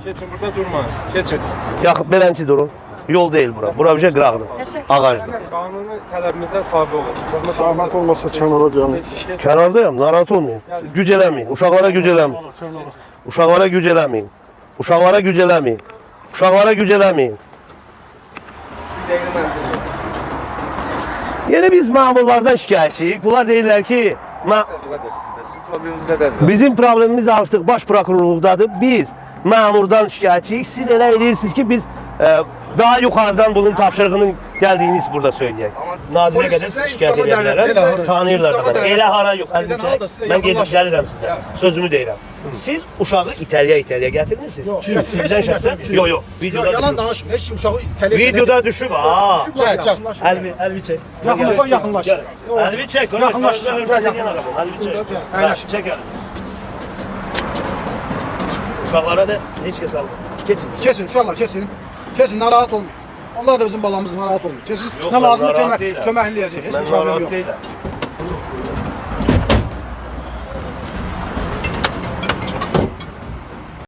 Keçin burada durma. Keçin. Yaxın beləncə durun. Yol deyil bura. Bura bir şey qıraqdır. Ağacdır. Qanuni tələbimizə tabe olun. Zahmet olmasa kənara gəlin. Kənardayım, narahat olmayın. Güc eləməyin. Uşaqlara güc eləməyin. Uşaqlara güc eləməyin. Uşaqlara güc eləməyin. Uşaqlara güc eləməyin. Yeni biz məmurlardan şikayətçiyik. Bunlar deyirlər ki, bizim problemimiz artıq baş prokurorluqdadır. Biz məmurdan şikayətçiyik. Siz elə edirsiniz ki, biz daha yuxarıdan bunun tapşırığının gəldiyini burada söyləyək. Nazirə qədər siz şikayət edə bilərəm. Tanıyırlar da bana. Elə hara yox. Mən gedib gəlirəm sizdən. Sözümü deyirəm. Siz uşağı itəliyə gətirmirsiniz. Sizdən şəxsən? Yox. Yalan danışma. Heç kim uşağı itələyib. Videoda düşüb. Gəl. Əlvi çək. Yaxınlaş. Əlvi çək. Yaxınlaş. Əlvi çək. Çək əlvi. Uşaqlara da heç kəs almır. Keçin. Kesin uşaqlar kesin. Kesin narahat olmayın. Onlar da bizim balamız narahat olmuyor. Kesin. Ne lazım kömək eləyəcək. Heç bir problem yox.